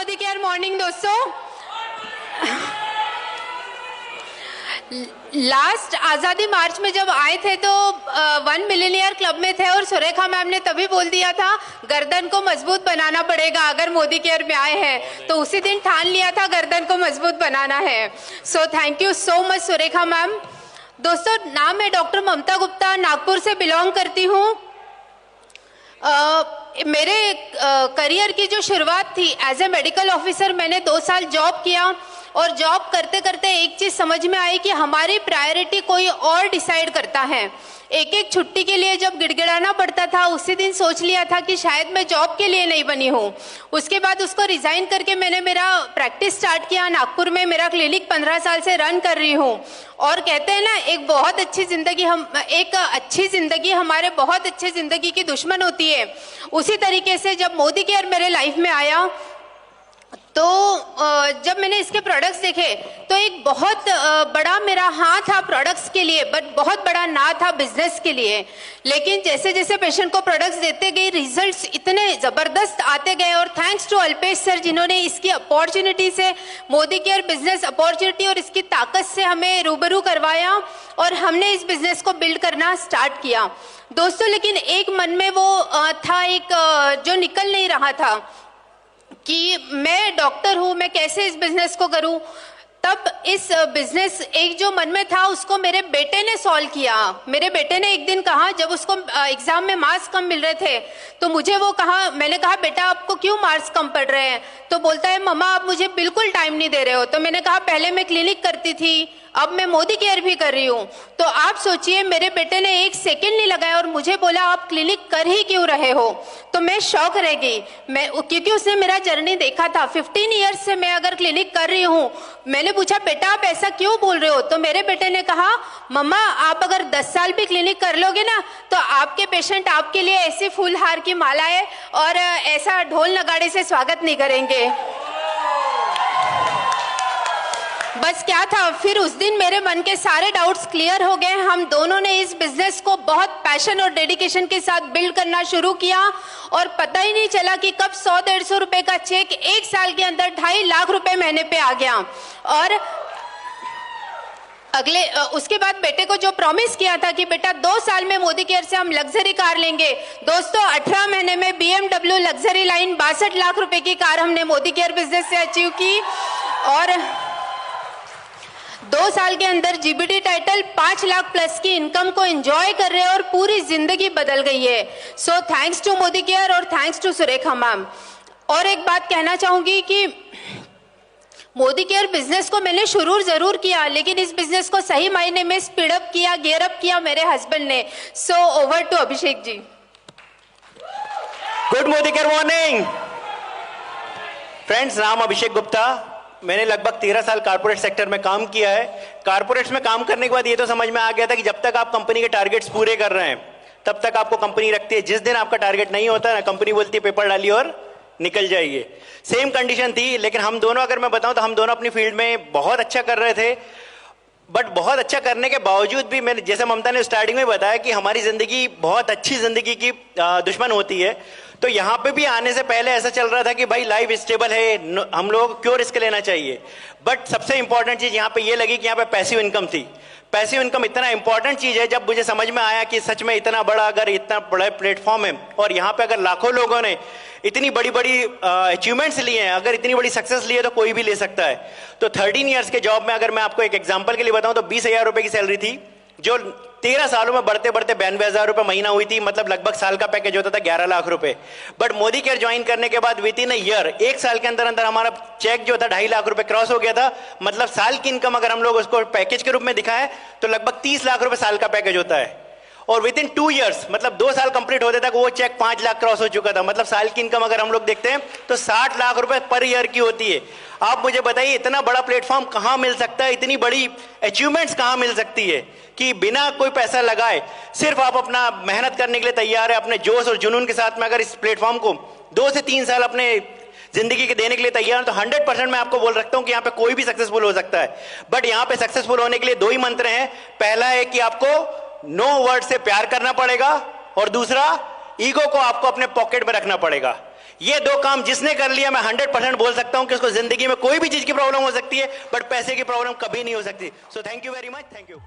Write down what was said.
Modi care morning दोस्तों। Last आज़ादी मार्च में जब आए थे तो 1 मिलियनियर क्लब में थे और सुरेखा मैम ने तभी बोल दिया था गर्दन को मजबूत बनाना पड़ेगा अगर मोदी केयर में आए हैं, तो उसी दिन ठान लिया था गर्दन को मजबूत बनाना है। So thank you so much Surekha ma'am. दोस्तों, नाम है डॉक्टर ममता गुप्ता, नागपुर से बिलोंग करती हूँ। मेरे करियर की जो शुरुआत थी एज ए मेडिकल ऑफिसर, मैंने 2 साल जॉब किया और जॉब करते करते एक चीज समझ में आई कि हमारी प्रायोरिटी कोई और डिसाइड करता है। एक एक छुट्टी के लिए जब गिड़गिड़ाना पड़ता था, उसी दिन सोच लिया था कि शायद मैं जॉब के लिए नहीं बनी हूँ। उसके बाद उसको रिजाइन करके मैंने मेरा प्रैक्टिस स्टार्ट किया नागपुर में। मेरा क्लिनिक 15 साल से रन कर रही हूँ। और कहते हैं ना, एक अच्छी जिंदगी हमारे बहुत अच्छी जिंदगी की दुश्मन होती है। उसी तरीके से जब मोदी केयर मेरे लाइफ में आया तो जब मैंने इसके प्रोडक्ट्स देखे तो एक बहुत बड़ा मेरा हाँ था प्रोडक्ट्स के लिए, बट बहुत बड़ा ना था बिजनेस के लिए। लेकिन जैसे जैसे पेशेंट को प्रोडक्ट्स देते गए, रिजल्ट्स इतने ज़बरदस्त आते गए। और थैंक्स टू अल्पेश सर, जिन्होंने इसकी अपॉर्चुनिटी से मोदी केयर बिजनेस अपॉर्चुनिटी और इसकी ताकत से हमें रूबरू करवाया और हमने इस बिजनेस को बिल्ड करना स्टार्ट किया दोस्तों। लेकिन एक मन में वो था, एक जो निकल नहीं रहा था कि मैं डॉक्टर हूँ, मैं कैसे इस बिजनेस को करूँ। तब इस बिजनेस एक जो मन में था उसको मेरे बेटे ने सॉल्व किया। मेरे बेटे ने एक दिन कहा, जब उसको एग्जाम में मार्क्स कम मिल रहे थे तो मुझे वो कहा, मैंने कहा बेटा आपको क्यों मार्क्स कम पड़ रहे हैं? तो बोलता है मम्मा आप मुझे बिल्कुल टाइम नहीं दे रहे हो। तो मैंने कहा पहले मैं क्लिनिक करती थी, अब मैं मोदी केयर भी कर रही हूँ। तो आप सोचिए, मेरे बेटे ने 1 सेकंड नहीं लगाया और मुझे बोला आप क्लिनिक कर ही क्यों रहे हो? तो मैं शॉक रह गई, क्योंकि उसने मेरा जर्नी देखा था। 15 ईयर्स से मैं अगर क्लिनिक कर रही हूँ। मैंने पूछा बेटा आप ऐसा क्यों बोल रहे हो? तो मेरे बेटे ने कहा मम्मा आप अगर 10 साल भी क्लिनिक कर लोगे ना तो आपके पेशेंट आपके लिए ऐसी फूलहार की मालाएं और ऐसा ढोल नगाड़े से स्वागत नहीं करेंगे। बस क्या था, फिर उस दिन मेरे मन के सारे डाउट्स क्लियर हो गए। हम दोनों ने इस बिजनेस को बहुत पैशन और डेडिकेशन के साथ बिल्ड करना शुरू किया और पता ही नहीं चला कि कब 100-150 रुपए का चेक 1 साल के अंदर 2.5 लाख रुपए महीने पे आ गया। और उसके बाद बेटे को जो प्रॉमिस किया था कि बेटा 2 साल में मोदी केयर से हम लग्जरी कार लेंगे, दोस्तों 18 महीने में BMW लग्जरी लाइन 62 लाख रुपए की कार हमने मोदी केयर बिजनेस से अचीव की। और 2 साल के अंदर जीबीटी टाइटल 5 लाख प्लस की इनकम को एंजॉय कर रहे हैं और पूरी जिंदगी बदल गई है। So thanks to Modicare और थैंक्स टू सुरेखा मैम। और एक बात कहना चाहूंगी कि मोदी केयर बिजनेस को मैंने शुरू जरूर किया, लेकिन इस बिजनेस को सही मायने में स्पीड अप किया, गियर अप किया मेरे हस्बैंड ने। So over to Abhishek ji. Good Modicare morning friends. नाम अभिषेक गुप्ता। मैंने लगभग 13 साल कारपोरेट सेक्टर में काम किया है। कारपोरेट्स में काम करने के बाद ये तो समझ में आ गया था कि जब तक आप कंपनी के टारगेट्स पूरे कर रहे हैं तब तक आपको कंपनी रखती है। जिस दिन आपका टारगेट नहीं होता ना, कंपनी बोलती है पेपर डालिए और निकल जाइए। सेम कंडीशन थी, लेकिन हम दोनों, अगर मैं बताऊं तो हम दोनों अपनी फील्ड में बहुत अच्छा कर रहे थे। बट बहुत अच्छा करने के बावजूद भी, मैंने जैसे ममता ने स्टार्टिंग में बताया कि हमारी जिंदगी बहुत अच्छी जिंदगी की दुश्मन होती है। तो यहाँ पे भी आने से पहले ऐसा चल रहा था कि भाई लाइफ स्टेबल है, हम लोग क्यों रिस्क लेना चाहिए। बट सबसे इंपॉर्टेंट चीज यहाँ पे ये लगी कि यहाँ पे पैसिव इनकम थी। पैसिव इनकम इतना इंपॉर्टेंट चीज है, जब मुझे समझ में आया कि सच में इतना बड़ा प्लेटफॉर्म है और यहाँ पे अगर लाखों लोगों ने इतनी बड़ी बड़ी अचीवमेंट्स लिए हैं, अगर इतनी बड़ी सक्सेस ली है तो कोई भी ले सकता है। तो 13 ईयर्स के जॉब में अगर मैं आपको एक एग्जांपल के लिए बताऊं तो 20,000 रुपए की सैलरी थी, जो 13 सालों में बढ़ते बढ़ते 92,000 रुपए महीना हुई थी। मतलब लगभग साल का पैकेज होता था 11 लाख रुपए। बट मोदी केयर ज्वाइन करने के बाद विद इन अ ईयर, 1 साल के अंदर अंदर हमारा चेक जो था 2.5 लाख रुपए क्रॉस हो गया था। मतलब साल की इनकम अगर हम लोग उसको पैकेज के रूप में दिखाएं तो लगभग 30 लाख रुपए साल का पैकेज होता है। और विद इन 2 ईयर्स, मतलब 2 साल कंप्लीट होते तक वो चेक 5 लाख क्रॉस हो चुका था। मतलब साल की इनकम अगर हम लोग देखते हैं तो 60 लाख रुपए पर ईयर की होती है। आप मुझे बताइए इतना बड़ा प्लेटफॉर्म कहां मिल सकता है, इतनी बड़ी अचीवमेंट्स कहां मिल सकती है कि बिना कोई पैसा लगाए सिर्फ आप अपना मेहनत करने के लिए तैयार है, अपने जोश और जुनून के साथ में अगर इस प्लेटफॉर्म को 2 से 3 साल अपने जिंदगी के देने के लिए तैयार है तो 100% मैं आपको बोल रखता हूं कि यहाँ पे कोई भी सक्सेसफुल हो सकता है। बट यहाँ पे सक्सेसफुल होने के लिए 2 ही मंत्र हैं। पहला है कि आपको नो वर्ड से प्यार करना पड़ेगा और दूसरा ईगो को आपको अपने पॉकेट में रखना पड़ेगा। ये दो काम जिसने कर लिया, मैं 100% बोल सकता हूं कि उसको जिंदगी में कोई भी चीज की प्रॉब्लम हो सकती है, बट पैसे की प्रॉब्लम कभी नहीं हो सकती। So thank you very much, thank you.